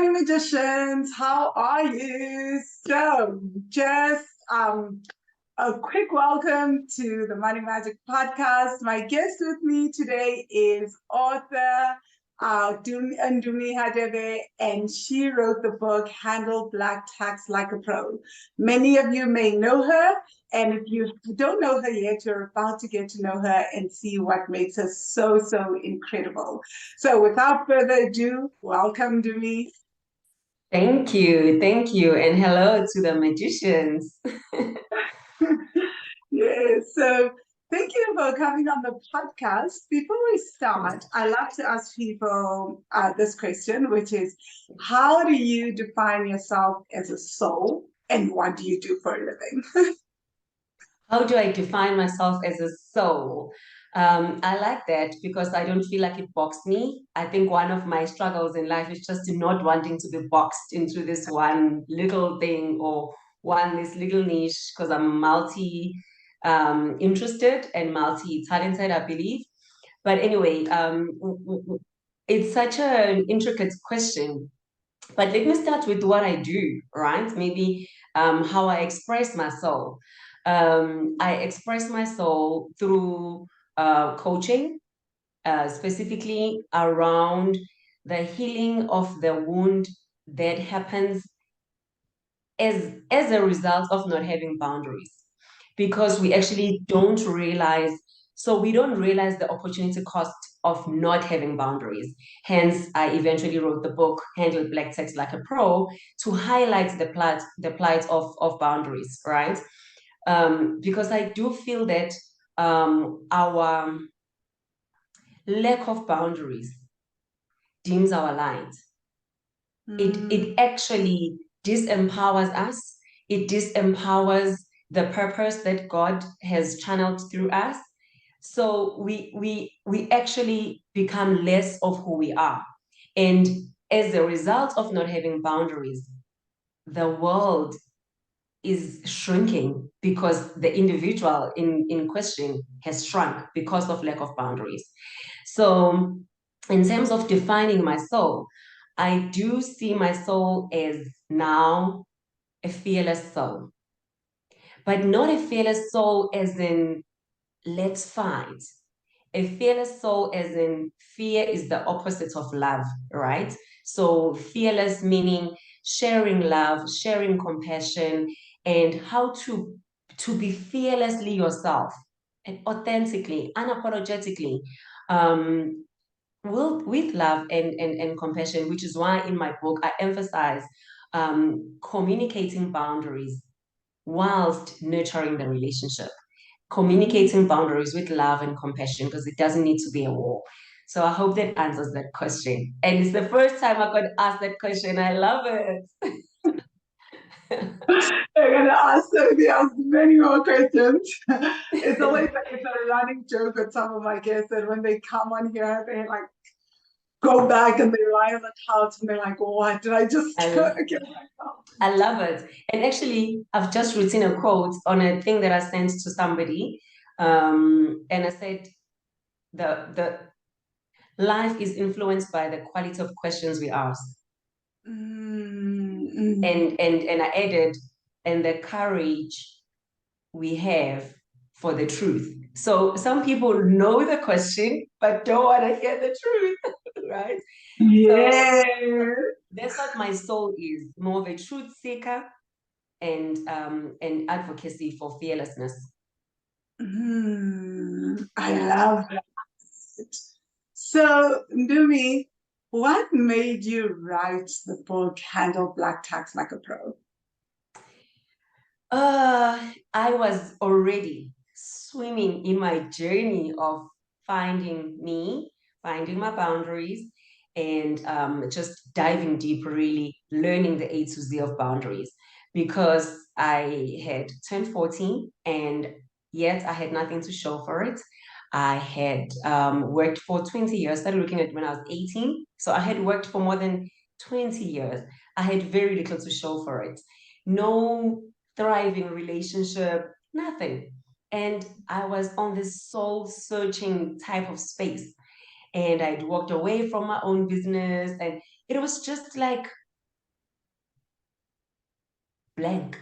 Money Magicians. How are you? So, just a quick welcome to the Money Magic Podcast. My guest with me today is author Ndumi Hadebe, and she wrote the book Handle Black Tax Like a Pro. Many of you may know her, and if you don't know her yet, you're about to get to know her and see what makes her so, so incredible. So without further ado, welcome, Ndumi. Thank you. Thank you. And hello to the magicians. Yes, so thank you for coming on the podcast. Before we start, I love to ask people this question, which is, how do you define yourself as a soul, and what do you do for a living? How do I define myself as a soul? I like that because I don't feel like it boxed me. I think one of my struggles in life is just not wanting to be boxed into this one little thing or this little niche because I'm multi interested and multi talented, I believe. But anyway, it's such an intricate question. But let me start with what I do, right? Maybe how I express my soul. I express my soul through coaching, specifically around the healing of the wound that happens as a result of not having boundaries, because we actually don't realize. So we don't realize the opportunity cost of not having boundaries. Hence, I eventually wrote the book Handle Black Tax Like a Pro to highlight the plight of boundaries, right? Because I do feel that our lack of boundaries dims our light. It actually disempowers us. It disempowers the purpose that God has channeled through us. So we actually become less of who we are. And as a result of not having boundaries, the world is shrinking because the individual in question has shrunk because of lack of boundaries. So in terms of defining my soul, I do see my soul as now a fearless soul, but not a fearless soul as in let's fight. A fearless soul as in fear is the opposite of love, right? So fearless meaning sharing love, sharing compassion, and how to be fearlessly yourself and authentically, unapologetically. Um, with love and compassion, which is why in my book I emphasize communicating boundaries whilst nurturing the relationship, communicating boundaries with love and compassion because it doesn't need to be a war. So I hope that answers that question. And it's the first time I got asked that question. I love it. They're gonna ask me ask many more questions. It's a running joke with some of my guests that when they come on here, they like go back and they lie on the couch and they're like, "What did I just I, get myself I into?" love it. And actually, I've just written a quote on a thing that I sent to somebody. And I said, the life is influenced by the quality of questions we ask. Mm-hmm. And I added, and the courage we have for the truth. So some people know the question but don't want to hear the truth, right? So Yeah. that's what my soul is, more of a truth seeker and advocacy for fearlessness. I love that. So, Ndumi, what made you write the book Handle Black Tax Like a Pro? I was already swimming in my journey of finding me, finding my boundaries, and just diving deep, really learning the A to Z of boundaries because I had turned 14 and yet I had nothing to show for it. I had worked for 20 years, started looking at when I was 18. So I had worked for more than 20 years. I had very little to show for it. No thriving relationship, nothing. And I was on this soul searching type of space. And I'd walked away from my own business. And it was just like blank.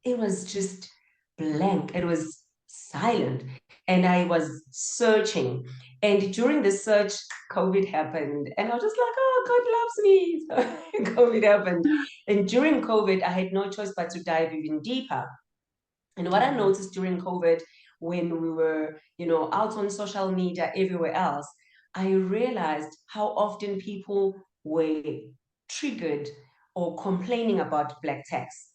It was just blank. It was silent. And I was searching. And during the search, COVID happened. And I was just like, oh, God loves me. COVID happened. And during COVID, I had no choice but to dive even deeper. And what I noticed during COVID, when we were, out on social media, everywhere else, I realized how often people were triggered or complaining about black tax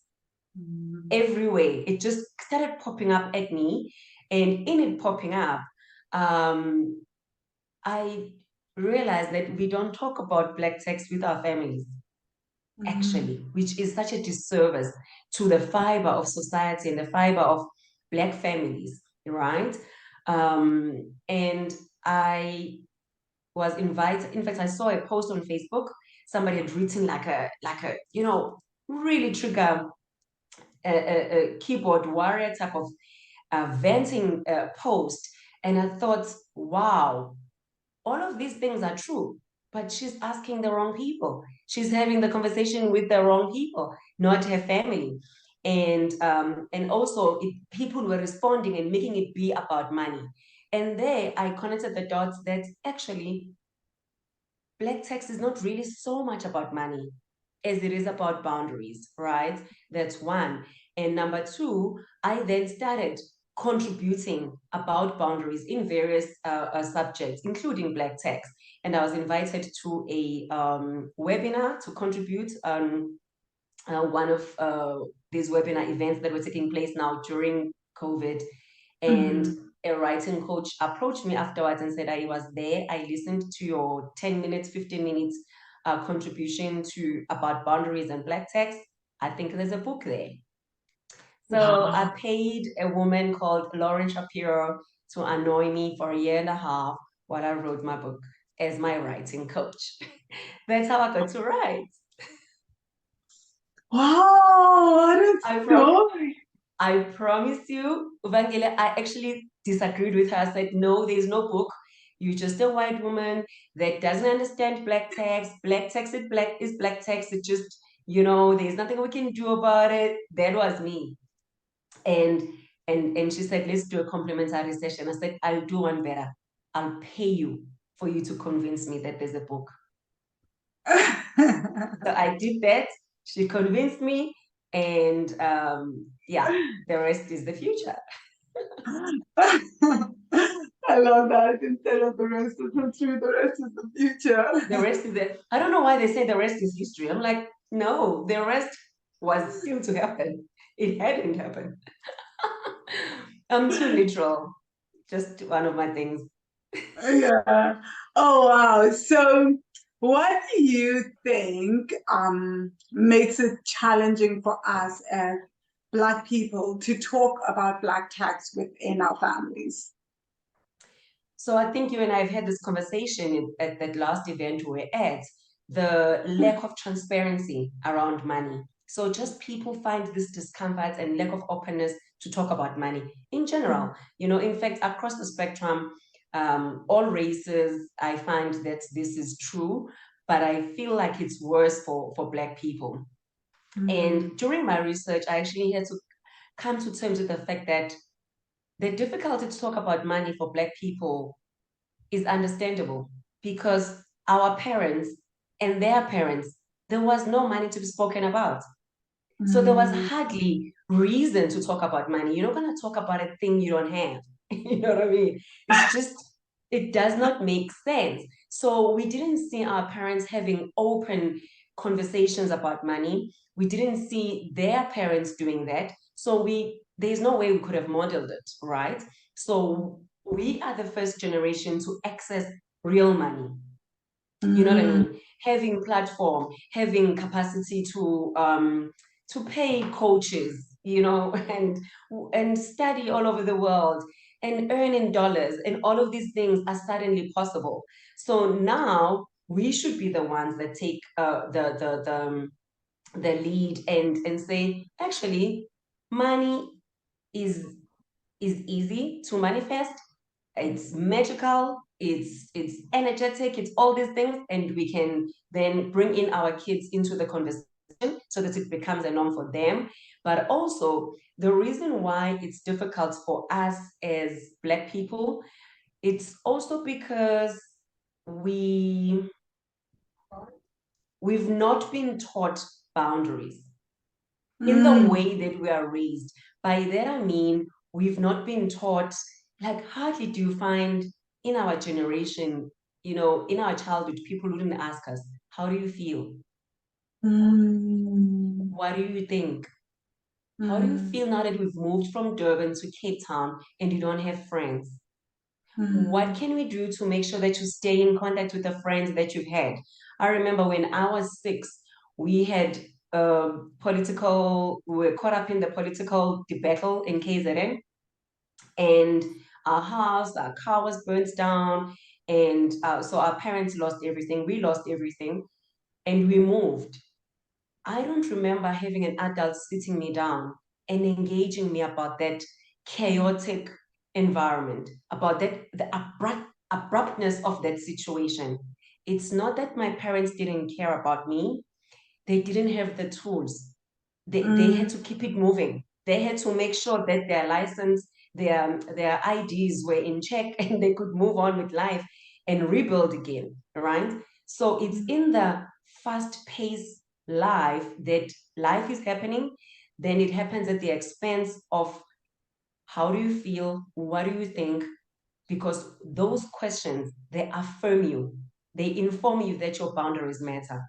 everywhere. It just started popping up at me. And in it popping up, I realized that we don't talk about black tax with our families, actually, which is such a disservice to the fiber of society and the fiber of black families, right? And I was invited. In fact, I saw a post on Facebook. Somebody had written like a really trigger a keyboard warrior type of venting post. And I thought, wow, all of these things are true, but she's asking the wrong people. She's having the conversation with the wrong people, not her family. And also people were responding and making it be about money. And there I connected the dots that actually black tax is not really so much about money as it is about boundaries, right? That's one. And number two, I then started contributing about boundaries in various subjects, including black tax. And I was invited to a webinar to contribute on one of these webinar events that were taking place now during COVID. And a writing coach approached me afterwards and said, I was there. I listened to your 10 minutes, 15 minutes contribution to about boundaries and black text. I think there's a book there. So I paid a woman called Lauren Shapiro to annoy me for a year and a half while I wrote my book as my writing coach. That's how I got to write. Wow, what a story. I promise you, Vangile, I actually disagreed with her. I said, no, there's no book. You're just a white woman that doesn't understand black text. Black text is black text. It just, there's nothing we can do about it. That was me. And she said, let's do a complimentary session. I said, I'll do one better. I'll pay you for you to convince me that there's a book. So I did that. She convinced me. And the rest is the future. I love that. Instead of the rest is history, the rest is the future. The rest is I don't know why they say the rest is history. I'm like, no, the rest was still to happen. It hadn't happened. I'm too literal. Just one of my things. Yeah. Oh, wow. So what do you think makes it challenging for us as Black people to talk about Black tax within our families? So I think you and I have had this conversation at that last event we were at, the lack of transparency around money. So just people find this discomfort and lack of openness to talk about money in general. In fact, across the spectrum, all races, I find that this is true, but I feel like it's worse for Black people. And during my research, I actually had to come to terms with the fact that the difficulty to talk about money for Black people is understandable because our parents and their parents, there was no money to be spoken about. So there was hardly reason to talk about money. You're not going to talk about a thing you don't have. You know what I mean? It's just, it does not make sense. So we didn't see our parents having open conversations about money. We didn't see their parents doing that. So there's no way we could have modeled it, right? So we are the first generation to access real money. You know what I mean? Having platform, having capacity to pay coaches, and study all over the world and earn in dollars, and all of these things are suddenly possible. So now we should be the ones that take the lead and say, actually, money is easy to manifest. It's magical, it's energetic, it's all these things, and we can then bring in our kids into the conversation so that it becomes a norm for them. But also, the reason why it's difficult for us as Black people, it's also because we've not been taught boundaries in the way that we are raised. By that I mean we've not been taught, like hardly do you find in our generation, in our childhood, people wouldn't ask us, how do you feel? What do you think? How do you feel now that we've moved from Durban to Cape Town and you don't have friends? What can we do to make sure that you stay in contact with the friends that you've had? I remember when I was 6, we had we were caught up in the political debacle in KZN, and our house, our car was burnt down, and so our parents lost everything, we lost everything, and we moved. I don't remember having an adult sitting me down and engaging me about that chaotic environment, about the abruptness of that situation. It's not that my parents didn't care about me, they didn't have the tools. They had to keep it moving. They had to make sure that their license, their IDs were in check and they could move on with life and rebuild again, right? So it's in the fast-paced life that life is happening, then it happens at the expense of how do you feel, what do you think, because those questions, they affirm you, they inform you that your boundaries matter,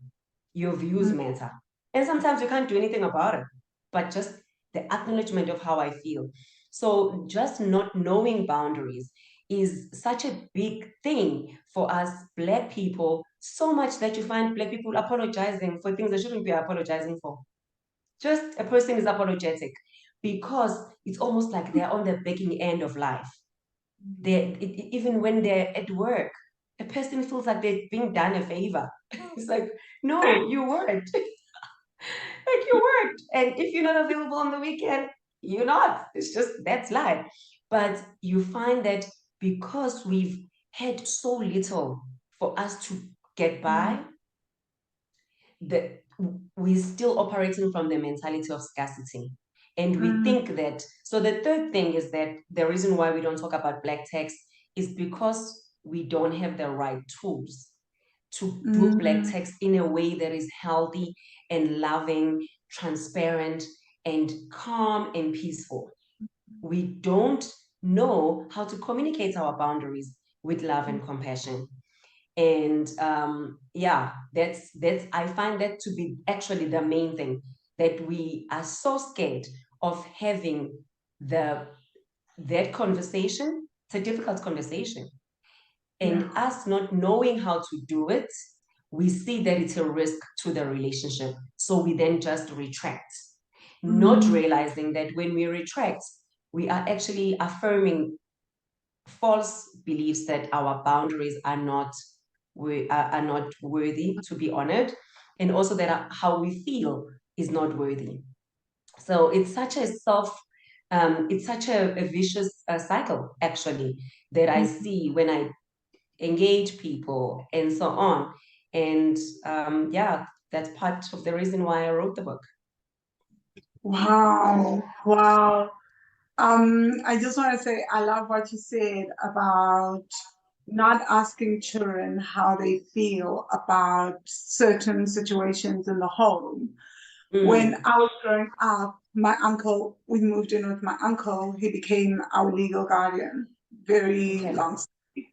your views matter. And sometimes you can't do anything about it, but just the acknowledgement of how I feel. So just not knowing boundaries is such a big thing for us Black people, so much that you find Black people apologizing for things they shouldn't be apologizing for. Just a person is apologetic because it's almost like they're on the begging end of life. Even when they're at work, a person feels like they're being done a favor. It's like, no, you weren't. Like you worked. And if you're not available on the weekend, you're not. It's just that's life. But you find that because we've had so little for us to get by, that we're still operating from the mentality of scarcity. And we think that, so the third thing is that the reason why we don't talk about Black text is because we don't have the right tools to do Black text in a way that is healthy and loving, transparent, and calm and peaceful. We don't know how to communicate our boundaries with love and compassion. And yeah, that's I find that to be actually the main thing, that we are so scared of having that conversation. It's a difficult conversation, and us not knowing how to do it, we see that it's a risk to the relationship, so we then just retract, not realizing that when we retract, we are actually affirming false beliefs that our boundaries are not worthy to be honored, and also that how we feel is not worthy. So it's such a vicious cycle actually that I see when I engage people and so on. And yeah, that's part of the reason why I wrote the book. Wow. Wow. I just want to say I love what you said about not asking children how they feel about certain situations in the home. When I was growing up, we moved in with my uncle. He became our legal guardian. Very Okay. long story.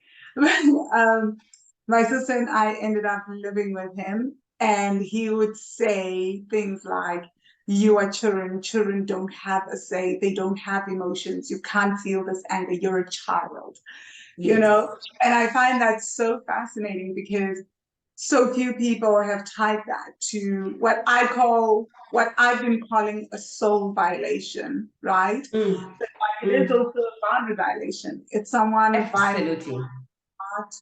My sister and I ended up living with him, and he would say things like, you are children. Children don't have a say. They don't have emotions. You can't feel this anger. You're a child, you Yes. know? And I find that so fascinating because so few people have tied that to what I've been calling a soul violation, right? But it is also a boundary violation. It's someone violating Absolutely.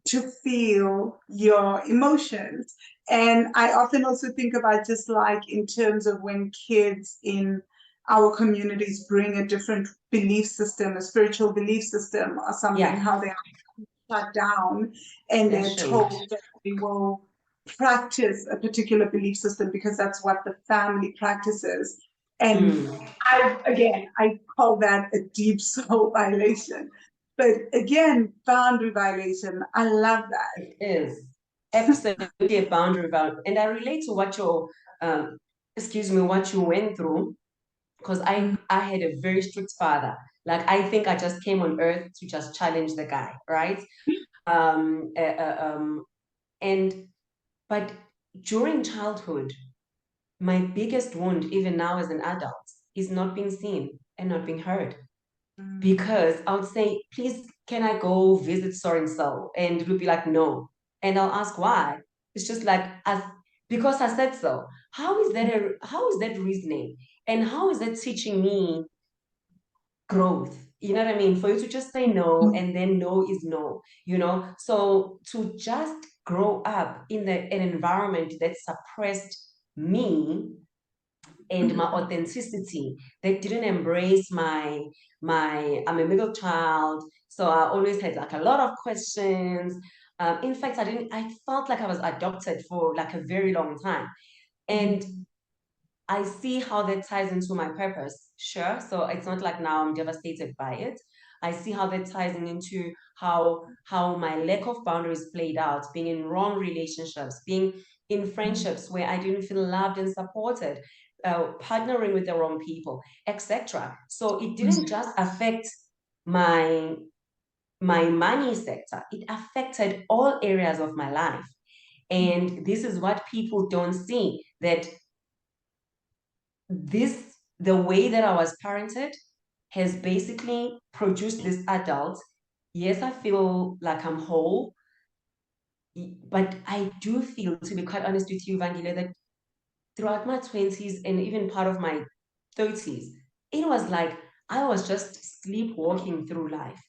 to feel your emotions. And I often also think about just like in terms of when kids in our communities bring a different belief system, a spiritual belief system or something, Yeah, how they're shut down and that's they're true. told that they will practice a particular belief system because that's what the family practices. And I call that a deep soul violation. But again, boundary violation. I love that. It is absolutely a boundary violation. And I relate to what what you went through, because I had a very strict father. Like, I think I just came on earth to just challenge the guy, right? Um, uh, uh, um, and but during childhood, my biggest wound, even now as an adult, is not being seen and not being heard. Because I would say, please, can I go visit so and so? And it would be like, no. And I'll ask why. It's just like, as because I said so. How is that reasoning? And how is that teaching me growth? You know what I mean? For you to just say no, and then no is no, you know? So to just grow up in an environment that suppressed me and my authenticity, that didn't embrace my I'm a middle child, so I always had like a lot of questions. In fact, I felt like I was adopted for like a very long time. And I see how that ties into my purpose. Sure. So it's not like now I'm devastated by it. I see how that ties into how my lack of boundaries played out, being in wrong relationships, being in friendships where I didn't feel loved and supported, partnering with the wrong people, etc. So it didn't just affect my my money sector, it affected all areas of my life. And this is what people don't see, that the way that I was parented has basically produced this adult. Yes, I feel like I'm whole, but I do feel, to be quite honest with you, Vangile, that throughout my 20s and even part of my 30s, it was like I was just sleepwalking through life.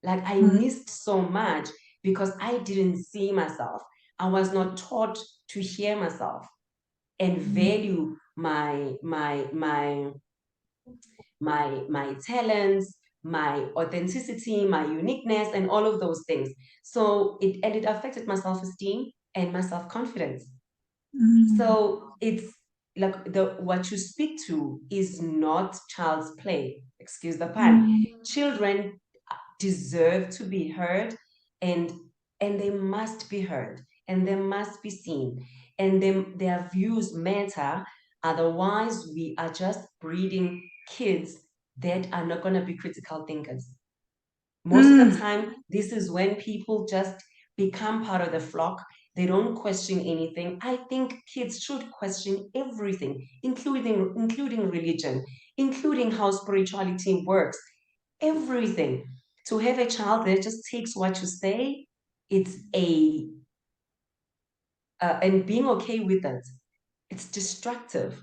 Like, I missed so much because I didn't see myself. I was not taught to hear myself and value my talents, my authenticity, my uniqueness, and all of those things. So it affected my self-esteem and my self-confidence. So it's like the what you speak to is not child's play. Excuse the pun. Children deserve to be heard, and they must be heard, and they must be seen, and their views matter. Otherwise, we are just breeding kids that are not going to be critical thinkers. Most of the time, this is when people just become part of the flock. They don't question anything. I think kids should question everything, including religion, including how spirituality works, everything. To have a child that just takes what you say, it's and being okay with it, it's destructive.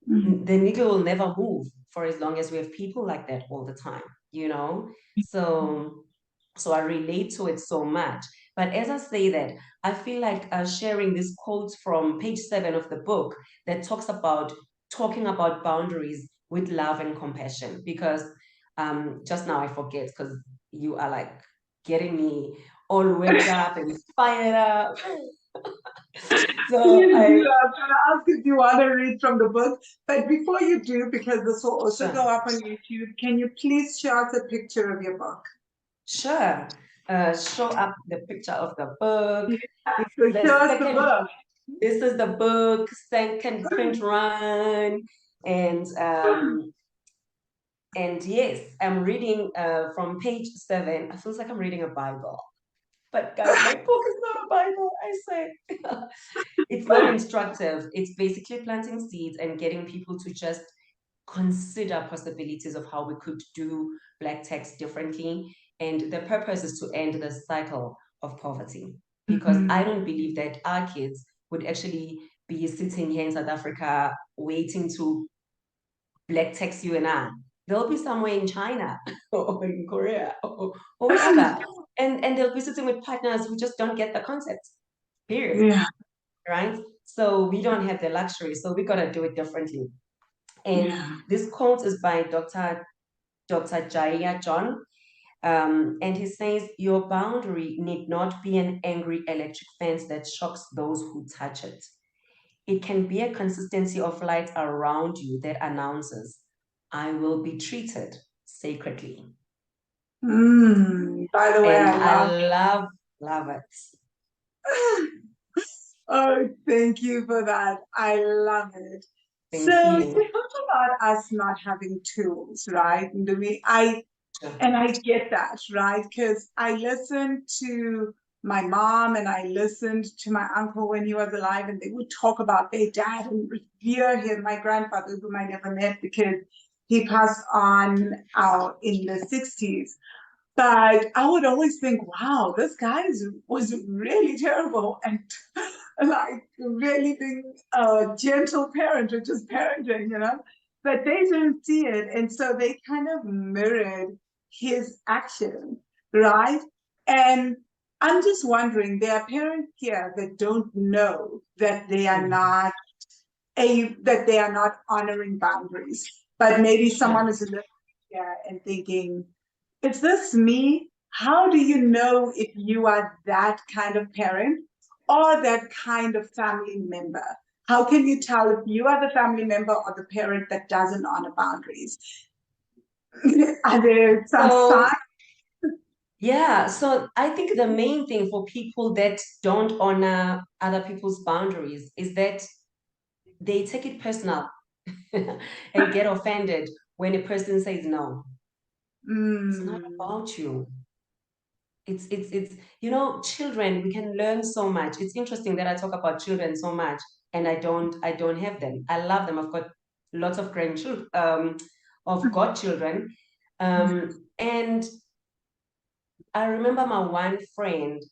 The needle will never move for as long as we have people like that all the time, you know? So I relate to it so much. But as I say that, I feel like sharing this quote from page 7 of the book that talks about talking about boundaries with love and compassion, because just now I forget, because you are like getting me all worked up and fired up. So Please I do. I'm going to ask if you want to read from the book. But before you do, because this will also go up on YouTube, can you please show us a picture of your book? Sure. Show up the picture of the book. Yeah, This is so the show us the second. book. This is the book, second print run, and yes, I'm reading from page 7. It feels like I'm reading a Bible. But guys, my book is not a Bible, I say. It's not instructive. It's basically planting seeds and getting people to just consider possibilities of how we could do Black text differently. And the purpose is to end the cycle of poverty. Because I don't believe that our kids would actually be sitting here in South Africa waiting to Black text you and I. They'll be somewhere in China or in Korea or wherever. And they'll be sitting with partners who just don't get the concept. Period. Yeah. Right? So we don't have the luxury. So we gotta do it differently. And this quote is by Dr. Jaya John. And he says, your boundary need not be an angry electric fence that shocks those who touch it. It can be a consistency of light around you that announces, I will be treated sacredly. By the way, And I love it. Oh, thank you for that. I love it. Thank So you. you talked about us not having tools, right? Ndumi? Sure. And I get that, right? Because I listened to my mom and I listened to my uncle when he was alive, and they would talk about their dad and revere him, my grandfather, whom I never met because he passed on in the 60s. But I would always think, wow, this guy was really terrible and like really being a gentle parent or just parenting, you know? But they didn't see it. And so they kind of mirrored his action, right? And I'm just wondering, there are parents here that don't know that they are not that they are not honoring boundaries. But maybe Yeah. someone is listening here and thinking, is this me? How do you know if you are that kind of parent or that kind of family member? How can you tell if you are the family member or the parent that doesn't honor boundaries? Are there some So signs? yeah, so I think the main thing for people that don't honor other people's boundaries is that they take it personal and get offended when a person says no. It's not Mm, about you. It's children, we can learn so much. It's interesting that I talk about children so much and I don't have them. I love them. I've got lots of grandchildren, of godchildren. And I remember my one friend,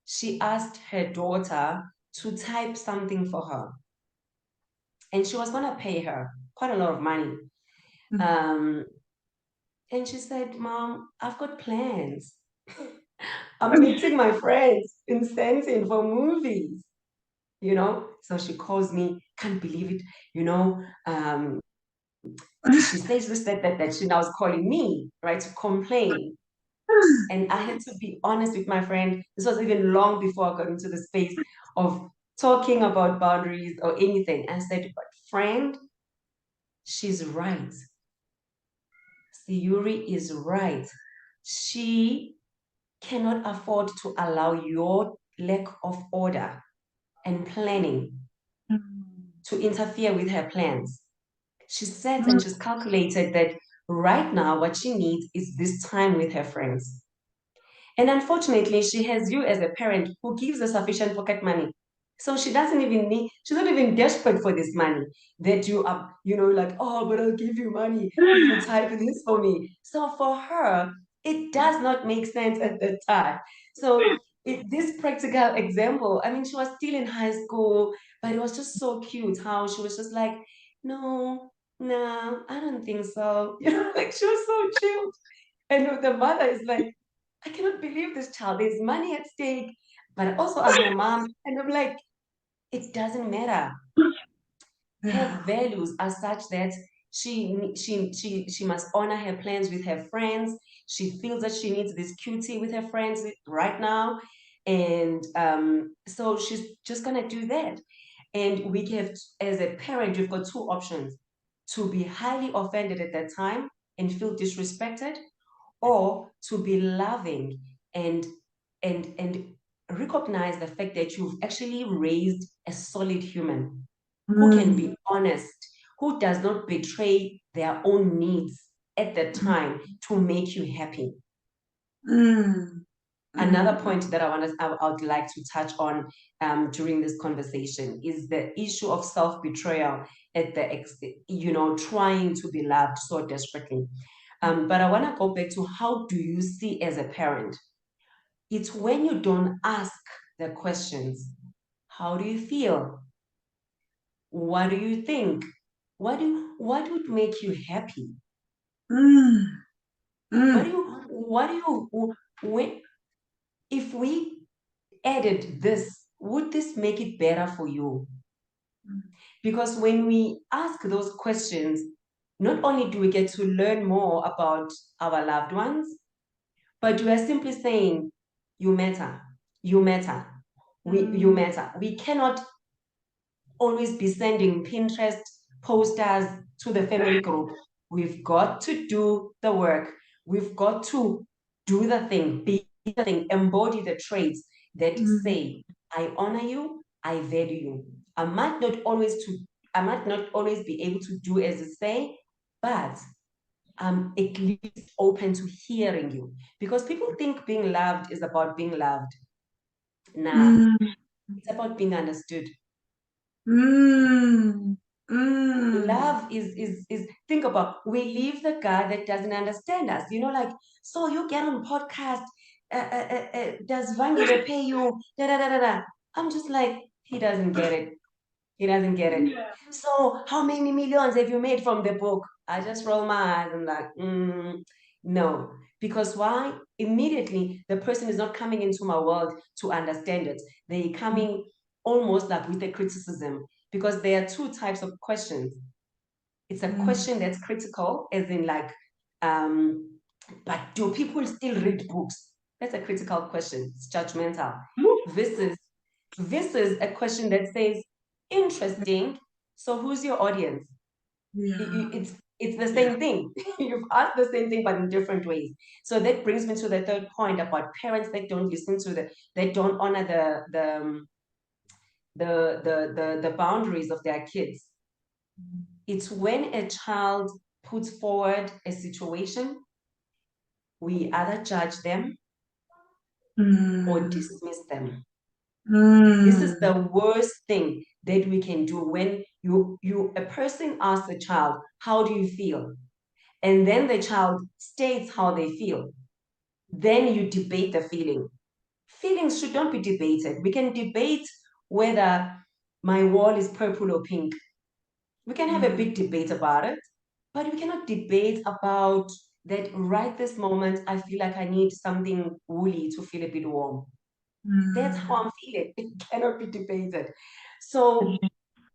she asked her daughter to type something for her. And she was gonna pay her quite a lot of money. Um, and she said, Mom, I've got plans. I'm meeting my friends in Stanton for movies, So she calls me, can't believe it, you know. She says this, that she now is calling me, right, to complain. And I had to be honest with my friend. This was even long before I got into the space of talking about boundaries or anything. I said, but friend, she's right. Sayuri is right. She cannot afford to allow your lack of order and planning to interfere with her plans. She sat and she's calculated that right now what she needs is this time with her friends. And unfortunately, she has you as a parent who gives her sufficient pocket money. So she doesn't even need, she's not even desperate for this money that you are, like, oh, but I'll give you money if you type this for me. So for her, it does not make sense at the time. So this practical example, I mean, she was still in high school, but it was just so cute how she was just like, no, no, I don't think so. Like she was so chilled. And the mother is like, I cannot believe this child. There's money at stake, but also I'm her mom. And I'm like, it doesn't matter. Her values are such that she must honor her plans with her friends. She feels that she needs this cutie with her friends right now. And so she's just gonna do that. And we have, as a parent, we've got two options: to be highly offended at that time and feel disrespected, or to be loving and and recognize the fact that you've actually raised a solid human who can mm, be honest, who does not betray their own needs at the time to make you happy. mm, Another mm, point that I would like to touch on during this conversation is the issue of self-betrayal at trying to be loved so desperately. But I want to go back to, how do you see as a parent? It's when you don't ask the questions. How do you feel? What do you think? What would make you happy? mm, What do mm, you when if we added this, would this make it better for you? Because when we ask those questions, not only do we get to learn more about our loved ones, but you are simply saying, you matter, you matter, you matter. We cannot always be sending Pinterest posters to the family group. We've got to do the work. We've got to do the thing, be the thing, embody the traits that say, I honor you, I value you. I might not always be able to do as you say, but I'm at least open to hearing you. Because people think being loved is about being loved. Nah, it's about being understood. Love is think about, we leave the guy that doesn't understand us, like, so you get on podcast, does Vangile pay you, da, da, da, da, da. I'm just like, he doesn't get it. Yeah. So how many millions have you made from the book? I just roll my eyes and like, no. Because why? Immediately the person is not coming into my world to understand it. They're coming almost like with a criticism, because there are two types of questions. It's a question that's critical, as in like, but do people still read books? That's a critical question. It's judgmental. This is a question that says, interesting. So who's your audience? It's the same thing. You've asked the same thing, but in different ways. So that brings me to the third point about parents that don't listen to that don't honor the boundaries of their kids. It's when a child puts forward a situation, we either judge them or dismiss them. This is the worst thing that we can do when a person asks a child, how do you feel? And then the child states how they feel. Then you debate the feeling. Feelings should not be debated. We can debate whether my wall is purple or pink. We can have a big debate about it, but we cannot debate about that right this moment, I feel like I need something woolly to feel a bit warm. That's how I'm feeling. It cannot be debated. So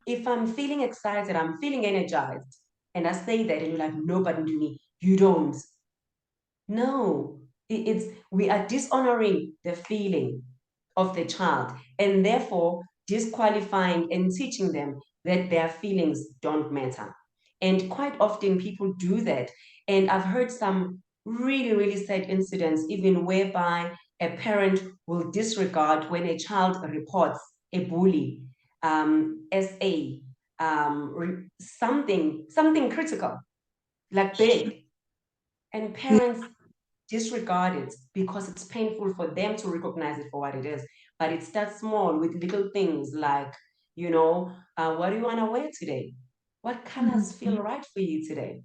if I'm feeling excited, I'm feeling energized, and I say that, and you're like, no, but Ndumi, you don't. No, we are dishonoring the feeling of the child, and therefore disqualifying and teaching them that their feelings don't matter. And quite often people do that. And I've heard some really, really sad incidents, even whereby a parent will disregard when a child reports a bully, SA, something critical, like big, and parents disregard it because it's painful for them to recognize it for what it is. But it starts small with little things like, what do you want to wear today? What colors feel right for you today?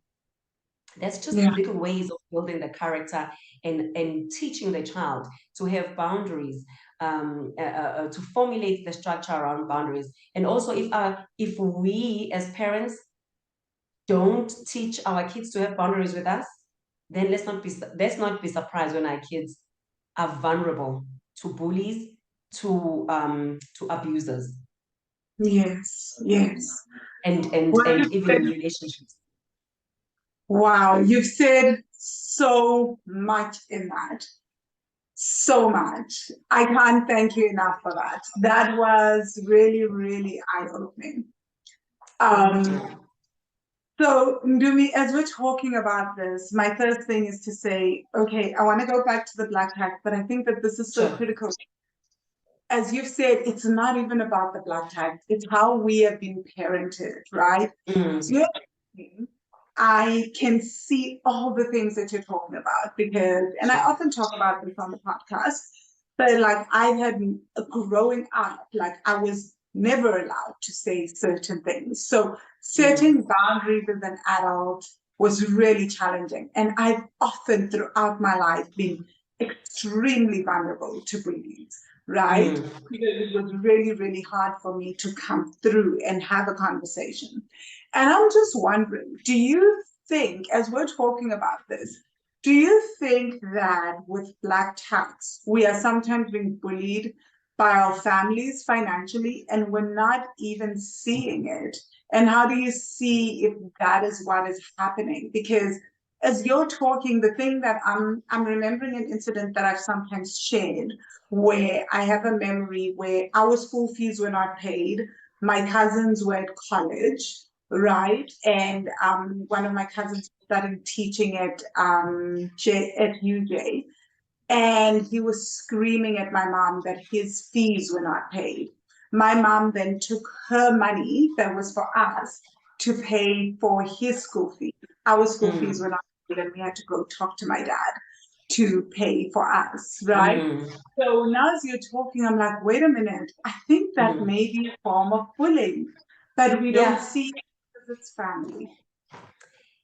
That's just little ways of building the character and teaching the child to have boundaries, to formulate the structure around boundaries. And also, if we as parents don't teach our kids to have boundaries with us, then let's not be surprised when our kids are vulnerable to bullies, to abusers, Yes. and even in relationships. Wow, you've said so much in that. So much. I can't thank you enough for that. That was really, really eye-opening. So, Ndumi, as we're talking about this, my first thing is to say, okay, I want to go back to the black tax, but I think that this is so critical. As you've said, it's not even about the black tax, it's how we have been parented, right? So I can see all the things that you're talking about because, and I often talk about this on the podcast, but like I had growing up, like I was never allowed to say certain things. So setting boundaries as an adult was really challenging. And I've often throughout my life been extremely vulnerable to bullies, right? Because it was really, really hard for me to come through and have a conversation. And I'm just wondering, do you think, as we're talking about this, do you think that with Black tax, we are sometimes being bullied by our families financially and we're not even seeing it? And how do you see if that is what is happening? Because as you're talking, the thing that I'm remembering an incident that I've sometimes shared, where I have a memory where our school fees were not paid. My cousins were at college, right? And one of my cousins started teaching at UJ, and he was screaming at my mom that his fees were not paid. My mom then took her money that was for us to pay for his school fees. Our school fees were not paid, and we had to go talk to my dad to pay for us, right? So now as you're talking, I'm like, wait a minute, I think that may be a form of bullying, but we don't Yeah. see it because it's family.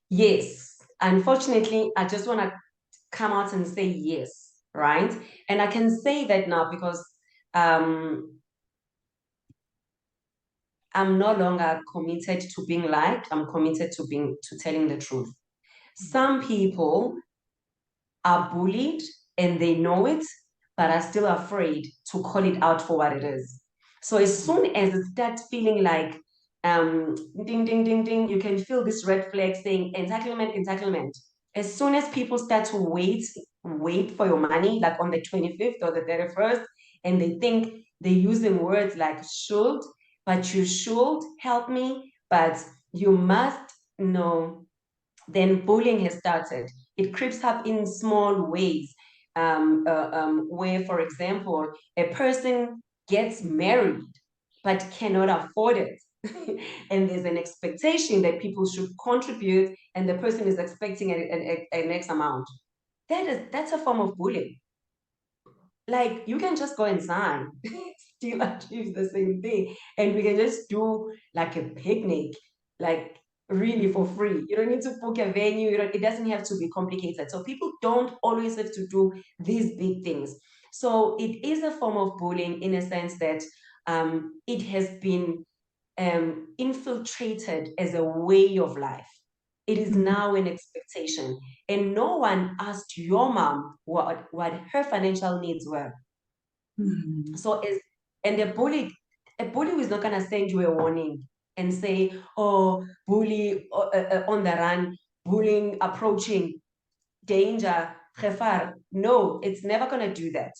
Yes. Unfortunately, I just want to come out and say yes, right? And I can say that now because I'm no longer committed to being liked. I'm committed to telling the truth. Some people are bullied and they know it, but are still afraid to call it out for what it is. So as soon as it starts feeling like ding, ding, ding, ding, you can feel this red flag saying entitlement, entitlement. As soon as people start to wait for your money, like on the 25th or the 31st, and they think they're using words like should, but you should help me, but you must know, then bullying has started. It creeps up in small ways, where, for example, a person gets married but cannot afford it. And there's an expectation that people should contribute, and the person is expecting an X amount. That's a form of bullying. Like you can just go and sign, still achieve the same thing, and we can just do like a picnic, like really for free. You don't need to book a venue. It doesn't have to be complicated. So people don't always have to do these big things. So it is a form of bullying in a sense that it has been infiltrated as a way of life. It is now an expectation. And no one asked your mom what her financial needs were. So and a bully is not gonna send you a warning and say, oh, bully on the run, bullying approaching, danger, khefar. No, it's never gonna do that.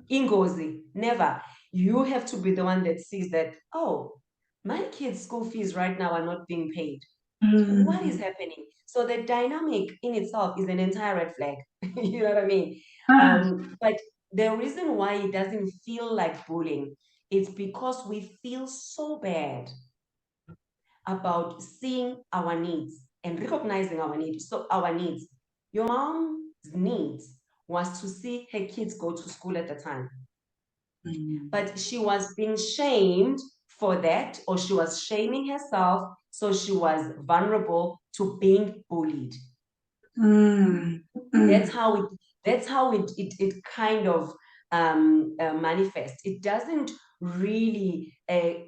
Ingozi, never. You have to be the one that sees that, oh, my kids' school fees right now are not being paid. What is happening? So the dynamic in itself is an entire red flag. You know what I mean? But the reason why it doesn't feel like bullying is because we feel so bad about seeing our needs and recognizing our needs. So our needs, your mom's needs was to see her kids go to school at the time. But she was being shamed for that, or she was shaming herself, so she was vulnerable to being bullied. That's how it kind of manifests. It doesn't really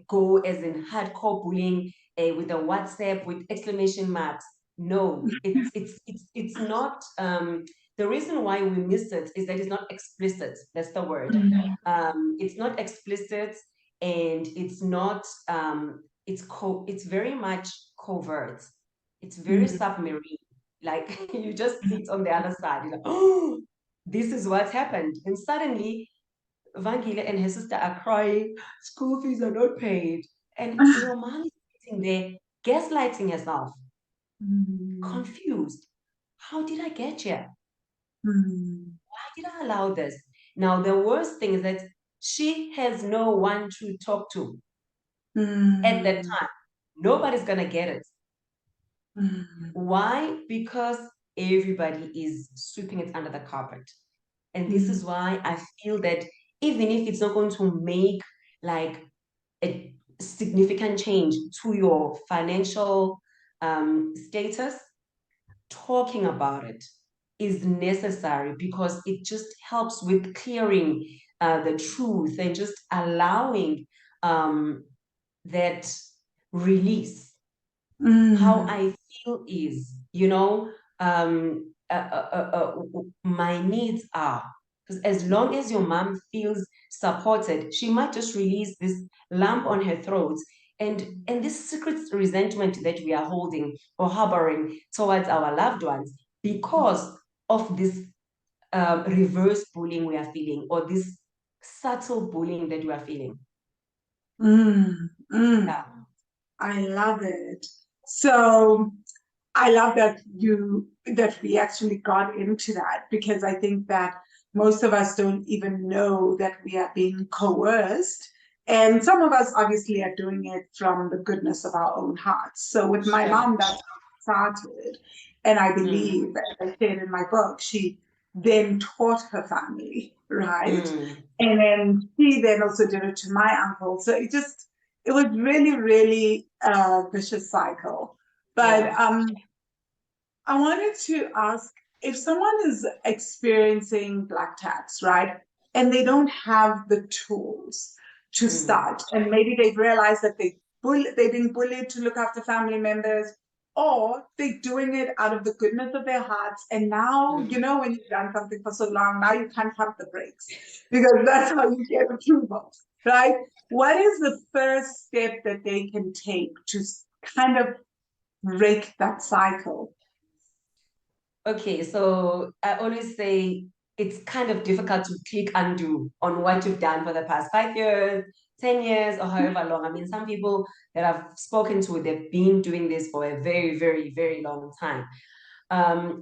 go as in hardcore bullying with a WhatsApp with exclamation marks. No, it's not. The reason why we miss it is that it's not explicit. That's the word. It's not explicit, and it's not. It's very much covert. It's very submarine. Like you just sit on the other side, you're like, oh, this is what's happened. And suddenly Vangile and her sister are crying, school fees are not paid. And your mom is sitting there gaslighting herself, confused. How did I get here? Why did I allow this? Now, the worst thing is that she has no one to talk to at that time. Nobody's going to get it. Why? Because everybody is sweeping it under the carpet. And this is why I feel that even if it's not going to make like a significant change to your financial status, talking about it is necessary because it just helps with clearing the truth and just allowing that release. How I feel is, my needs are. Because as long as your mom feels supported, she might just release this lump on her throat. And this secret resentment that we are holding or harboring towards our loved ones because of this reverse bullying we are feeling, or this subtle bullying that we are feeling. Yeah. I love it. So I love that we actually got into that, because I think that most of us don't even know that we are being coerced. And some of us obviously are doing it from the goodness of our own hearts. So with my mom, that started. And I believe, as I said in my book, she then taught her family, right? And then she then also did it to my uncle. So it was really, really a vicious cycle. But I wanted to ask, if someone is experiencing black tax, right, and they don't have the tools to start, and maybe they've realized that they've been bullied to look after family members, or they're doing it out of the goodness of their hearts, and now, when you've done something for so long, now you can't pump the brakes, because that's how you get approval, right? What is the first step that they can take to kind of break that cycle? Okay, so I always say it's kind of difficult to click undo on what you've done for the past 5 years, 10 years, or however long. I mean, some people that I've spoken to, they've been doing this for a very, very, very long time.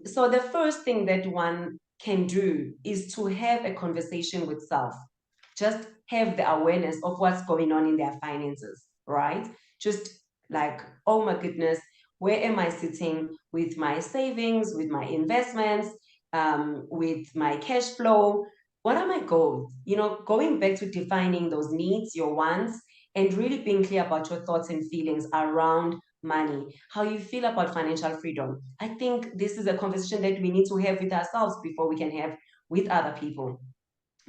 So the first thing that one can do is to have a conversation with self. Just have the awareness of what's going on in their finances, right? Just like, oh my goodness, where am I sitting with my savings, with my investments, with my cash flow? What are my goals? Going back to defining those needs, your wants, and really being clear about your thoughts and feelings around money, how you feel about financial freedom. I think this is a conversation that we need to have with ourselves before we can have with other people.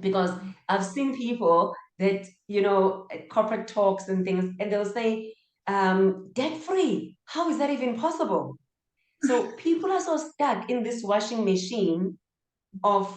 Because I've seen people that, at corporate talks and things, and they'll say, debt free. How is that even possible? So people are so stuck in this washing machine of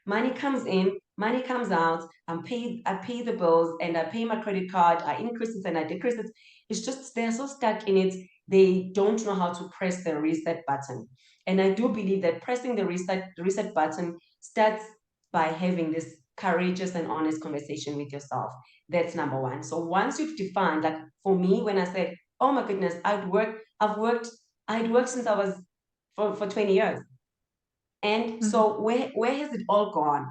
money comes in, money comes out, I pay the bills, and I pay my credit card, I increase it and I decrease it. It's just they're so stuck in it, they don't know how to press the reset button. And I do believe that pressing the reset button starts by having this courageous and honest conversation with yourself. That's number one. So once you've defined, like for me, when I said, oh my goodness, I'd worked since I was for 20 years. And so where has it all gone?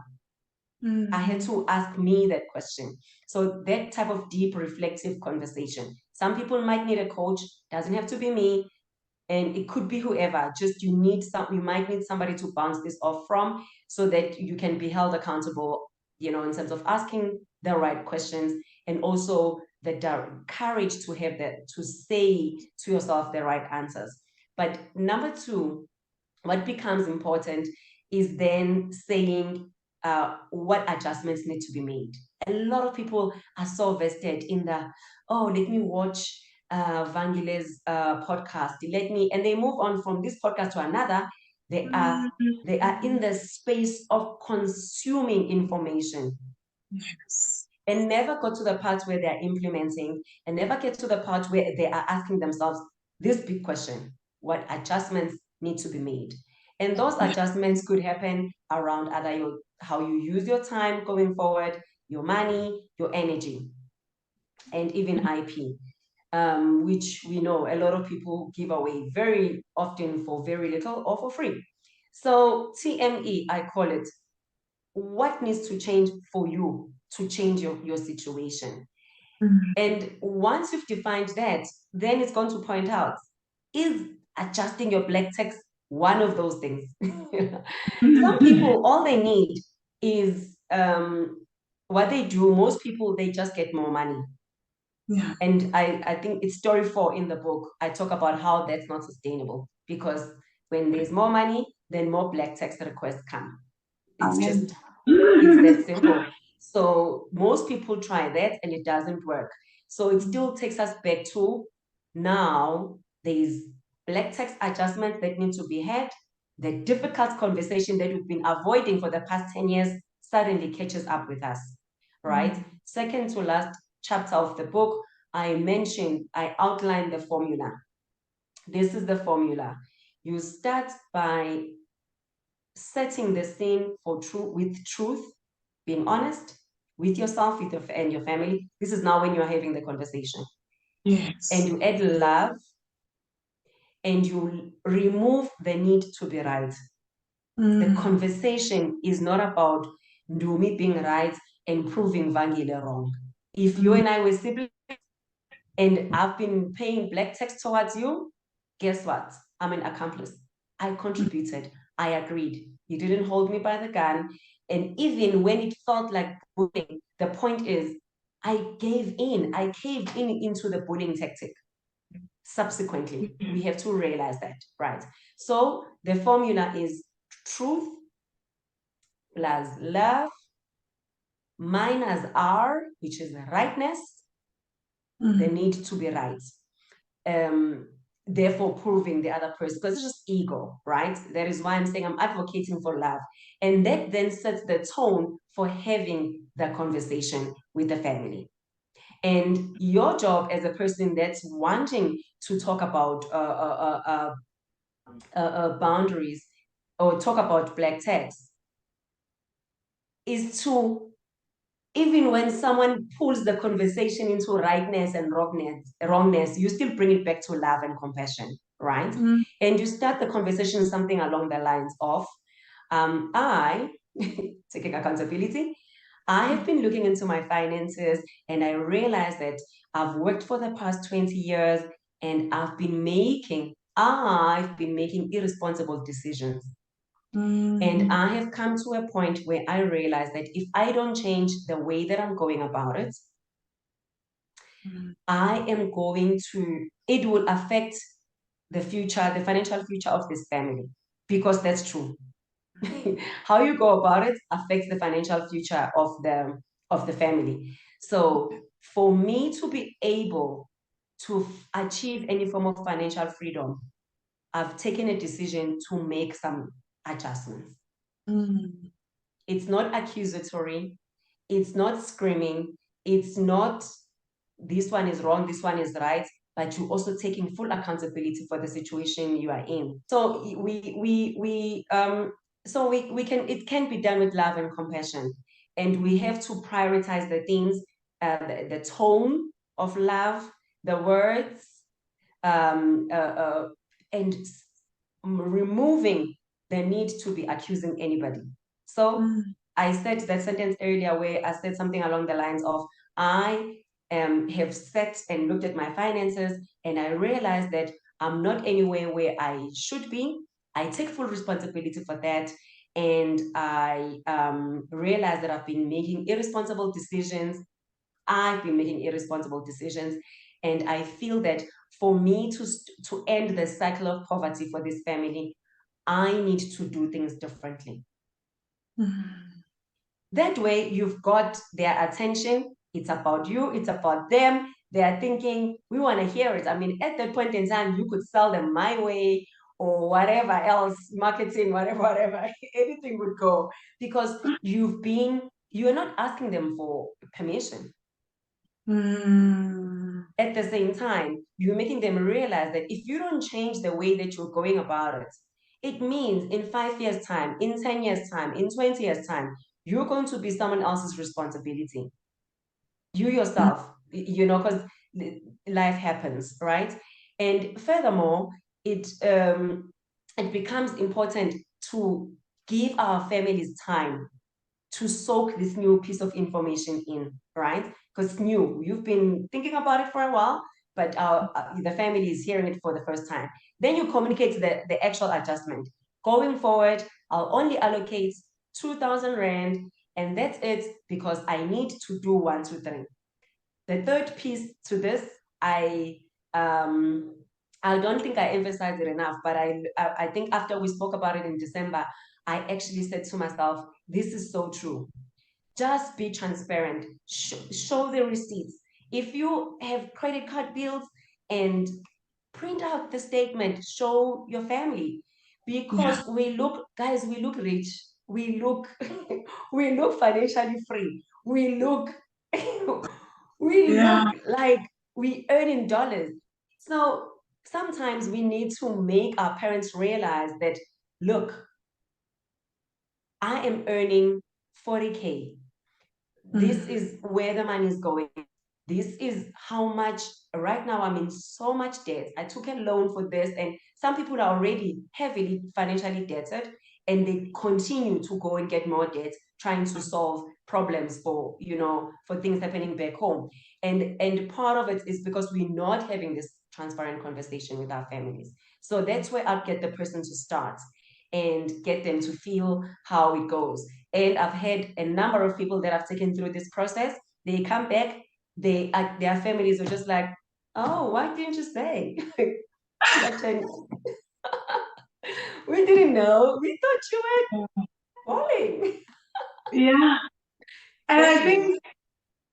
I had to ask me that question. So that type of deep reflective conversation. Some people might need a coach, doesn't have to be me, and it could be whoever. Just you might need somebody to bounce this off from, so that you can be held accountable, in terms of asking the right questions, and also the courage to have that, to say to yourself the right answers. But number two, what becomes important is then saying what adjustments need to be made. A lot of people are so vested in let me watch Vangile's podcast. And they move on from this podcast to another. They are in the space of consuming information. Yes. And never got to the part where they're implementing, and never get to the part where they are asking themselves this big question: what adjustments need to be made? And those adjustments could happen around how you use your time going forward, your money, your energy, and even IP, which we know a lot of people give away very often for very little or for free. So TME, I call it, what needs to change for you to change your situation. And once you've defined that, then it's going to point out, is adjusting your black text one of those things? Some people, all they need is what they do. Most people, they just get more money. Yeah. And I think it's story 4 in the book. I talk about how that's not sustainable, because when there's more money, then more black text requests come. It's just, it's that simple. So most people try that and it doesn't work. So it still takes us back to, now there's black text adjustments that need to be had. The difficult conversation that we've been avoiding for the past 10 years suddenly catches up with us, right? Second to last chapter of the book, I outlined the formula. This is the formula. You start by setting the scene for truth, being honest with yourself, and your family. This is now when you're having the conversation. Yes. And you add love, and you remove the need to be right. The conversation is not about Ndumi being right and proving Vangile wrong. If you and I were siblings and I've been paying black tax towards you, guess what? I'm an accomplice. I contributed. I agreed. You didn't hold me by the gun. And even when it felt like bullying, the point is, I gave in. I caved in into the bullying tactic. Subsequently, we have to realize that, right? So the formula is truth plus love minus R, which is rightness, the need to be right. Therefore proving the other person, because it's just ego, right? That is why I'm saying I'm advocating for love. And that then sets the tone for having the conversation with the family. And your job as a person that's wanting to talk about boundaries or talk about black tax is to, even when someone pulls the conversation into rightness and wrongness, you still bring it back to love and compassion, right? And you start the conversation something along the lines of, I, taking accountability, I have been looking into my finances and I realized that I've worked for the past 20 years and I've been making irresponsible decisions. And I have come to a point where I realize that if I don't change the way that I'm going about it, it will affect the future, the financial future of this family, because that's true. How you go about it affects the financial future of the family. So for me to be able to achieve any form of financial freedom, I've taken a decision to make some adjustments. It's not accusatory. It's not screaming. It's not this one is wrong, this one is right, but you're also taking full accountability for the situation you are in. So it can be done with love and compassion. And we have to prioritize the things, the tone of love, the words, and removing the need to be accusing anybody. So I said that sentence earlier where I said something along the lines of, I have sat and looked at my finances and I realized that I'm not anywhere where I should be. I take full responsibility for that. And I realized that I've been making irresponsible decisions. And I feel that for me to end the cycle of poverty for this family, I need to do things differently. That way, you've got their attention. It's about you. It's about them. They are thinking, we want to hear it. I mean, at that point in time, you could sell them my way or whatever else, marketing, whatever, anything would go, because you're not asking them for permission. At the same time, you're making them realize that if you don't change the way that you're going about it, it means in 5 years' time, in 10 years' time, in 20 years' time, you're going to be someone else's responsibility. You yourself, because life happens, right? And furthermore, it becomes important to give our families time to soak this new piece of information in, right? Because it's new. You've been thinking about it for a while, but the family is hearing it for the first time. Then you communicate the actual adjustment. Going forward, I'll only allocate 2,000 Rand, and that's it, because I need to do 1, 2, 3. The third piece to this, I don't think I emphasized it enough, but I think after we spoke about it in December, I actually said to myself, this is so true. Just be transparent. Show the receipts. If you have credit card bills, and print out the statement, show your family, because we look rich. We look financially free. We look look like we earn in dollars. So sometimes we need to make our parents realize that, look, I am earning 40K. This is where the money is going. This is how much, right now I'm in so much debt. I took a loan for this, and some people are already heavily financially debted, and they continue to go and get more debt, trying to solve problems for, for things happening back home. And part of it is because we're not having this transparent conversation with our families. So that's where I'll get the person to start and get them to feel how it goes. And I've had a number of people that I've taken through this process. They come back, their families are just like, oh, why didn't you say? We didn't know. We thought you were falling. Yeah. And I Exactly. think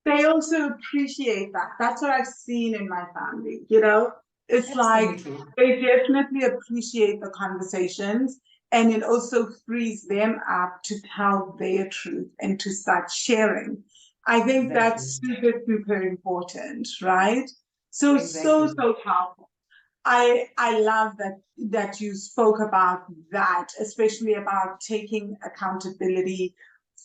they also appreciate that. That's what I've seen in my family, you know? It's like Absolutely. they definitely appreciate the conversations, and it also frees them up to tell their truth and to start sharing. I think Exactly. that's super, super important, right? So, so, Exactly. so powerful. I love that you spoke about that, especially about taking accountability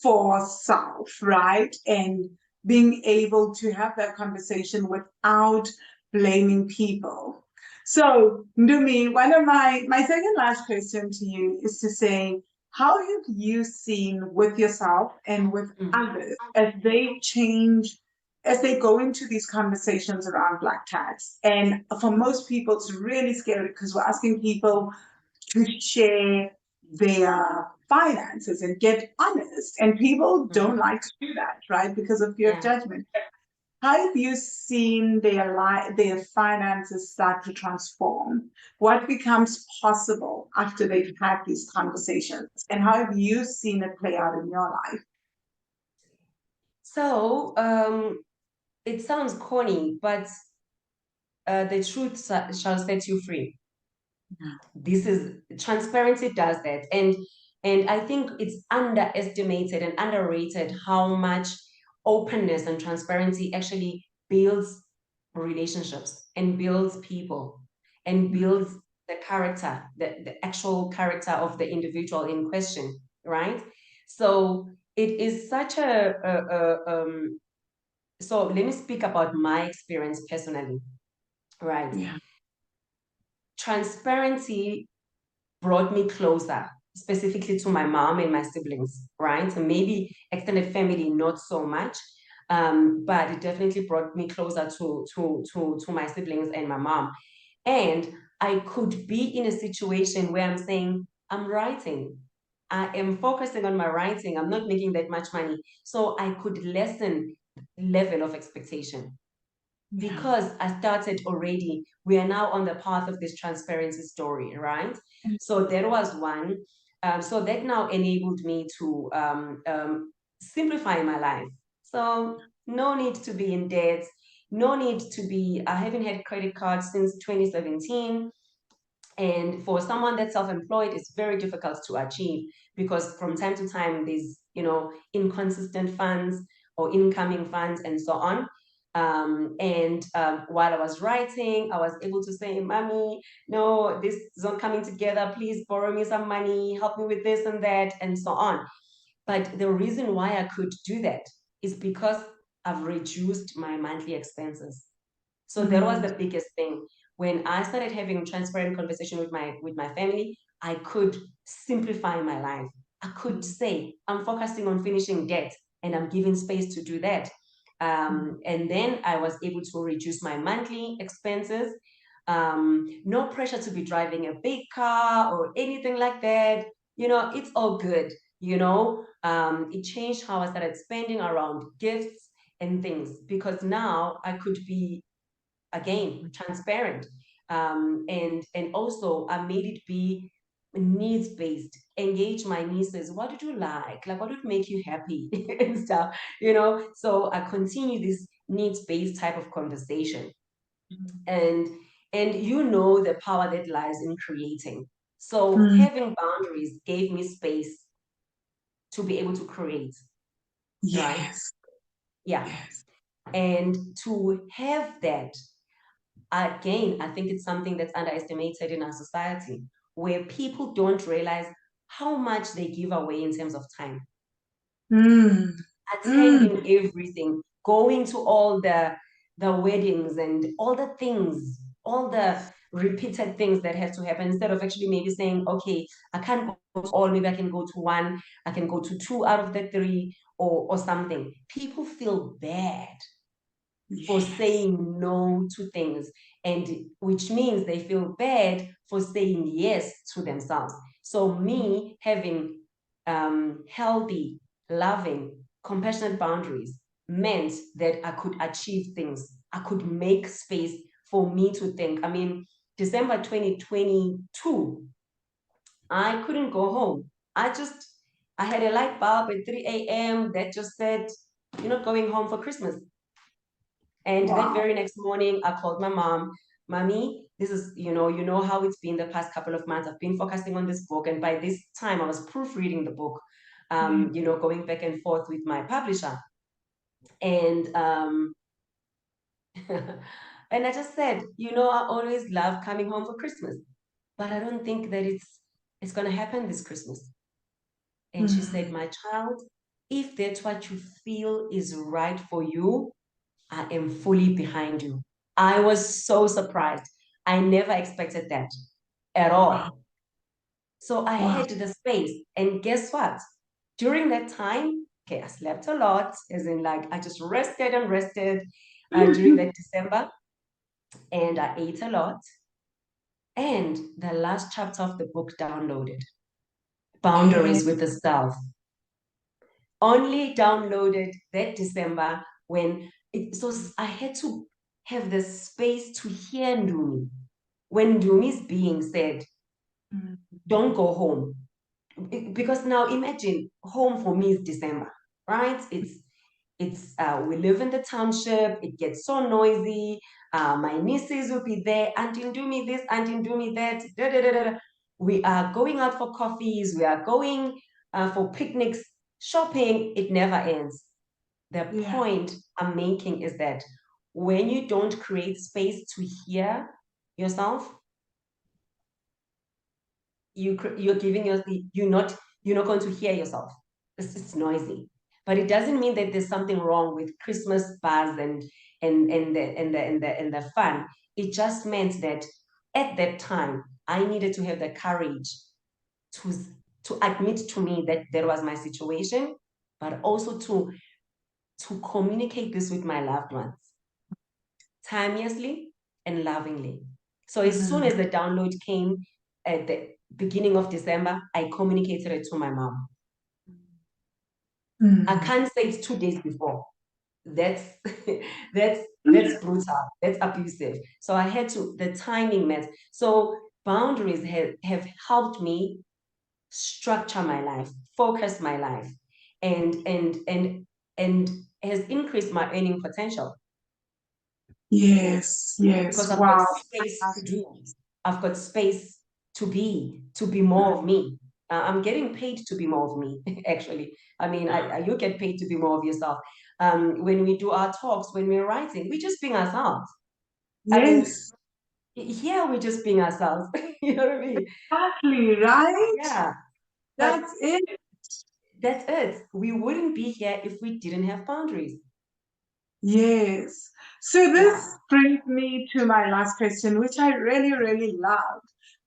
for self, right? And being able to have that conversation without blaming people. So, Ndumi, one of my second last question to you is to say, how have you seen with yourself and with Mm. others as they change, as they go into these conversations around Black tax? And for most people, it's really scary because we're asking people to share their finances and get honest. And people don't Mm. like to do that, right? Because of fear of Yeah. judgment. How have you seen their finances start to transform? What becomes possible after they've had these conversations? And how have you seen it play out in your life? So it sounds corny, but the truth shall set you free. This is transparency does that. And I think it's underestimated and underrated how much openness and transparency actually builds relationships and builds people and builds the character, the actual character of the individual in question, right? So it is such so let me speak about my experience personally, right? Yeah. Transparency brought me closer, specifically to my mom and my siblings, right? And maybe extended family, not so much. But it definitely brought me closer to my siblings and my mom. And I could be in a situation where I'm saying, I'm writing. I am focusing on my writing. I'm not making that much money. So I could lessen level of expectation Yeah. because I started already, we are now on the path of this transparency story, right? So there was one. So that now enabled me to simplify my life. So no need to be in debt, no need to be, I haven't had credit cards since 2017. And for someone that's self-employed, it's very difficult to achieve because from time to time there's, inconsistent funds or incoming funds and so on. And while I was writing, I was able to say, Mommy, no, this is not coming together. Please borrow me some money, help me with this and that, and so on. But the reason why I could do that is because I've reduced my monthly expenses. So that was the biggest thing. When I started having transparent conversation with my family, I could simplify my life. I could say, I'm focusing on finishing debt and I'm giving space to do that. And then I was able to reduce my monthly expenses. No pressure to be driving a big car or anything like that. It's all good. It changed how I started spending around gifts and things because now I could be again transparent, and also I made it be needs based. Engage my nieces, what did you like what would make you happy and stuff, so I continue this needs based type of conversation. And the power that lies in creating. So having boundaries gave me space to be able to create, right? Yes. Yeah. Yes. And to have that Again, I think it's something that's underestimated in our society, where people don't realize how much they give away in terms of time, Mm. Mm. attending everything, going to all the weddings and all the things, all the repeated things that have to happen, instead of actually maybe saying, okay, I can't go to all, maybe I can go to one, I can go to two out of the three, or something. People feel bad for Yes. saying no to things, and which means they feel bad for saying yes to themselves. So me having healthy, loving, compassionate boundaries meant that I could achieve things. I could make space for me to think. I mean, December 2022, I couldn't go home. I had a light bulb at 3 a.m. that just said, you're not going home for Christmas. And that Wow. very next morning, I called my mom. Mommy, this is, you know how it's been the past couple of months. I've been focusing on this book. And by this time, I was proofreading the book, Mm. going back and forth with my publisher. And and I just said, I always love coming home for Christmas, but I don't think that it's gonna happen this Christmas. And she said, Mm. my child, if that's what you feel is right for you, I am fully behind you. I was so surprised. I never expected that at Wow. all. So I Wow. had the space. And guess what? During that time, okay, I slept a lot, as in, like, I just rested and rested during that December, and I ate a lot. And the last chapter of the book downloaded, Yeah. Boundaries with the Self, only downloaded that December when so I had to have the space to hear Ndumi. When Ndumi's being said, Mm. don't go home. Because now imagine, home for me is December, right? It's we live in the township, it gets so noisy. My nieces will be there, Auntie Ndumi this, Auntie Ndumi that, da, da, da, da, da. We are going out for coffees, we are going for picnics, shopping, it never ends. The Yeah. point I'm making is that when you don't create space to hear yourself, you're giving your you're not going to hear yourself. It's noisy, but it doesn't mean that there's something wrong with Christmas buzz and the fun. It just meant that at that time I needed to have the courage to to admit to me that that was my situation, but also to communicate this with my loved ones timelessly and lovingly. So as soon Mm. as the download came at the beginning of December, I communicated it to my mom. I Mm. can't say it's 2 days before. That's that's brutal. That's abusive. So I had to, the timing meant. So boundaries have helped me structure my life, focus my life, and has increased my earning potential Yes. Yes. because I've got Wow. space to do. I've got space to be more of me. I'm getting paid to be more of me, actually. I mean, you get paid to be more of yourself. When we do our talks, when we're writing, we're just being ourselves. I mean, Yes. here we're just being ourselves. You know what I mean? Exactly. Right. Yeah. But That's it. that's it. We wouldn't be here if we didn't have boundaries. Yes. So Yeah. this brings me to my last question, which I really, really love.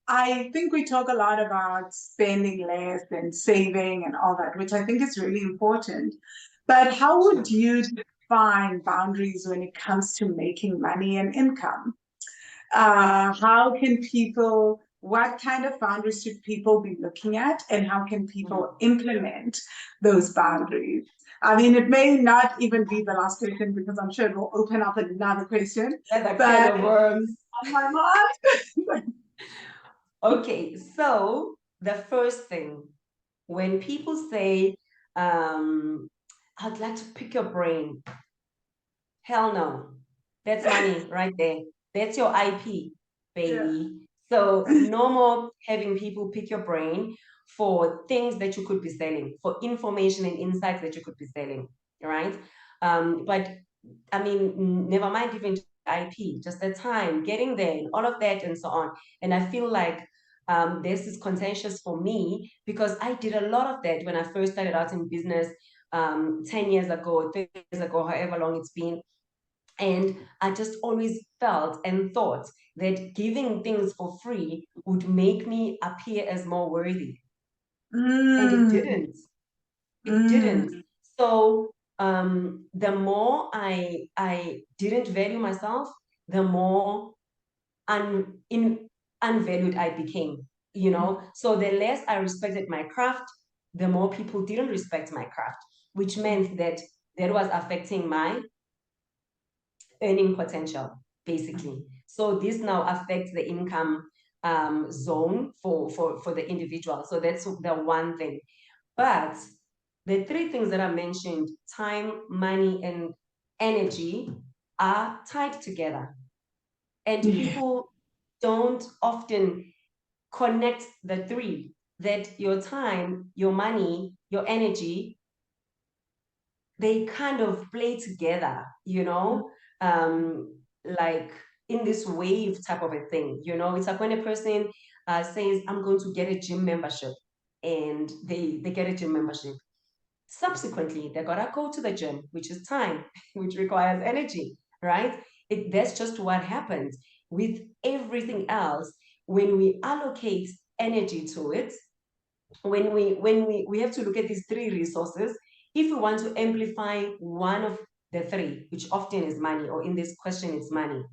I think we talk a lot about spending less and saving and all that, which I think is really important. But how would Sure. you define boundaries when it comes to making money and income? How can people, what kind of boundaries should people be looking at, and how can people Mhm. implement those boundaries? I mean, it may not even be the last question because I'm sure it will open up another question, That's a can but of worms. on my mind. Okay, so the first thing, when people say, I'd like to pick your brain, hell no. That's money right there. That's your IP, Yeah. baby. So no more having people pick your brain for things that you could be selling, for information and insights that you could be selling, right? But I mean, never mind even IP, just the time, getting there, and all of that, and so on. And I feel like this is contentious for me because I did a lot of that when I first started out in business 10 years ago, 30 years ago, however long it's been. And I just always felt and thought that giving things for free would make me appear as more worthy. And it didn't. It didn't. So the more I didn't value myself, the more unvalued I became, So the less I respected my craft, the more people didn't respect my craft, which meant that was affecting my earning potential, basically. So this now affects the income zone for the individual. So that's the one thing. But the three things that I mentioned, time, money, and energy, are tied together. And people don't often connect the three, that your time, your money, your energy, they kind of play together, like in this wave type of a thing, It's like when a person says, I'm going to get a gym membership, and they get a gym membership. Subsequently, they gotta go to the gym, which is time, which requires energy, right? That's just what happens with everything else. When we allocate energy to it, when we have to look at these three resources, if we want to amplify one of the three, which often is money, or in this question it's money,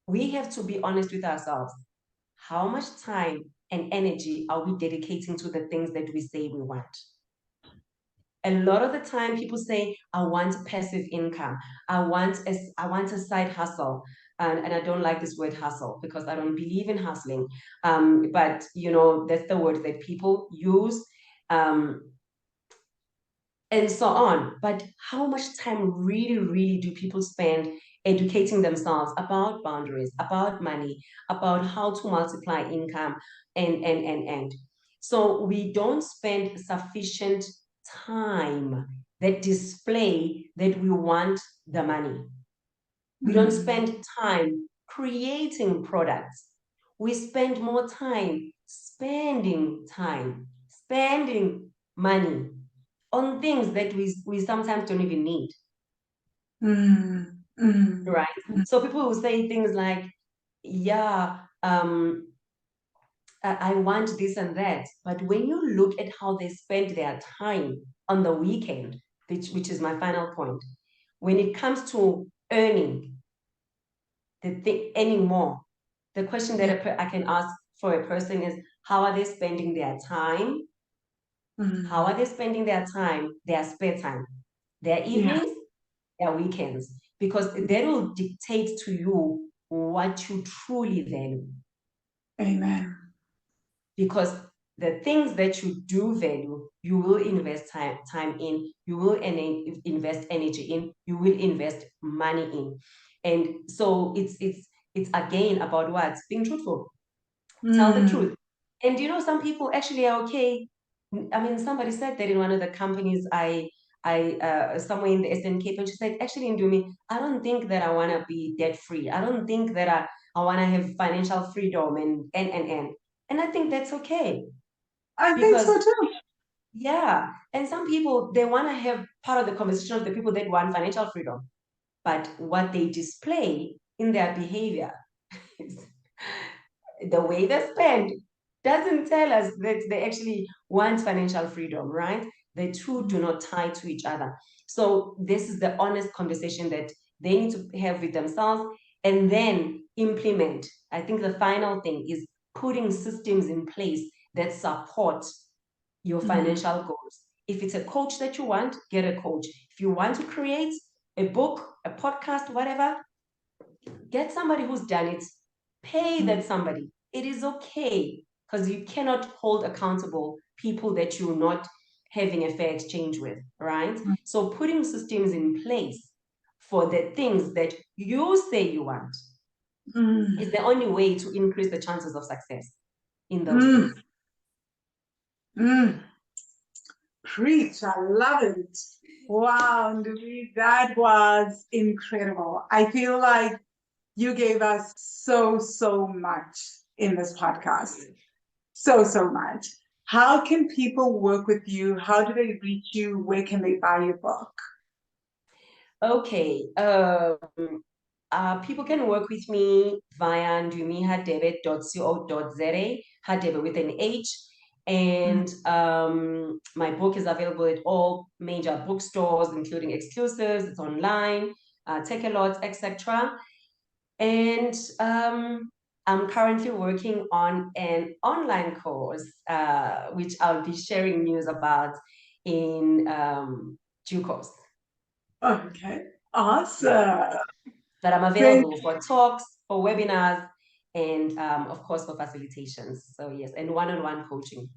we have to be honest with ourselves. How much time and energy are we dedicating to the things that we say we want? A lot of the time people say, I want passive income. I want a side hustle. And I don't like this word hustle because I don't believe in hustling. But that's the word that people use. And so on. But how much time really, really do people spend educating themselves about boundaries, about money, about how to multiply income, and. So we don't spend sufficient time that display that we want the money. We don't spend time creating products. We spend more time spending money on things that we sometimes don't even need. Right? So people will say things like, yeah, I want this and that. But when you look at how they spend their time on the weekend, which is my final point, when it comes to earning more, the question that I can ask for a person is, how are they spending their time? How are they spending their time, their spare time, their evenings, their weekends? Because that will dictate to you what you truly value. Amen. Because the things that you do value, you will invest time in, you will invest energy in, you will invest money in. And so it's again about what? Being truthful. Tell the truth. And some people actually are okay. I mean, somebody said that in one of the companies somewhere in the Eastern Cape, and she said, actually, Ndumi, I don't think that I want to be debt free. I don't think that I want to have financial freedom and. And I think that's okay. I think so too. Yeah. And some people, they want to have part of the conversation of the people that want financial freedom. But what they display in their behavior, the way they spend, doesn't tell us that they actually want financial freedom, right? The two do not tie to each other. So this is the honest conversation that they need to have with themselves and then implement. I think the final thing is putting systems in place that support your financial goals. If it's a coach that you want, get a coach. If you want to create a book, a podcast, whatever, get somebody who's done it. Pay that somebody. It is okay, because you cannot hold accountable people that you're not having a fair exchange with, right? So putting systems in place for the things that you say you want is the only way to increase the chances of success in those things. Preach. I love it. Wow, Ndumi, that was incredible. I feel like you gave us so much in this podcast. So much. How can people work with you? How do they reach you? Where can they buy your book? Okay. People can work with me via ndumihadebe.co.za, Hadebe with an H. And my book is available at all major bookstores, including exclusives. It's online, Take-A-Lot, etc. And I'm currently working on an online course, which I'll be sharing news about in due course. Okay, awesome. That I'm Thank available for talks, for webinars, and of course for facilitations. So yes, and one-on-one coaching.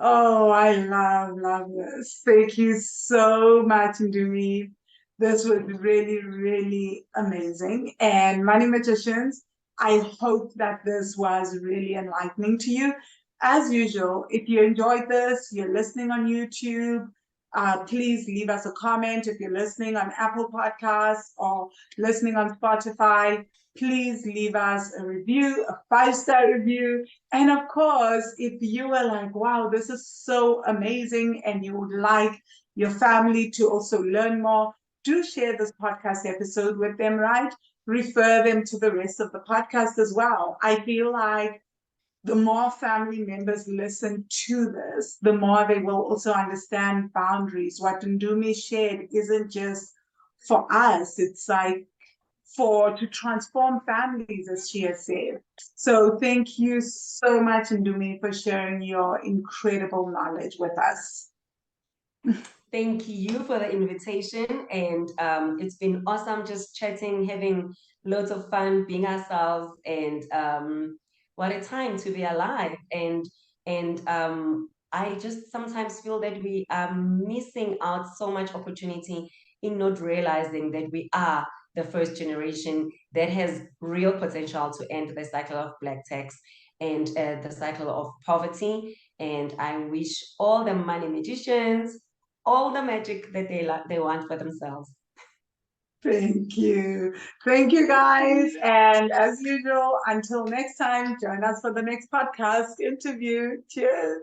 Oh, I love this. Thank you so much, Ndumi. This was really amazing. And Money Magicians, I hope that this was really enlightening to you. As usual, if you enjoyed this, you're listening on YouTube, please leave us a comment. If you're listening on Apple Podcasts or listening on Spotify, please leave us a review, a 5-star review. And of course, if you were like, wow, this is so amazing, and you would like your family to also learn more, do share this podcast episode with them, right? Refer them to the rest of the podcast as well. I feel like the more family members listen to this, the more they will also understand boundaries. What Ndumi shared isn't just for us, it's like to transform families, as she has said. So thank you so much, Ndumi, for sharing your incredible knowledge with us. Thank you for the invitation, and it's been awesome just chatting, having loads of fun, being ourselves, and what a time to be alive. And I just sometimes feel that we are missing out so much opportunity in not realizing that we are the first generation that has real potential to end the cycle of black tax and the cycle of poverty. And I wish all the money magicians all the magic that they want for themselves. Thank you. Thank you, guys. And as usual, until next time, join us for the next podcast interview. Cheers.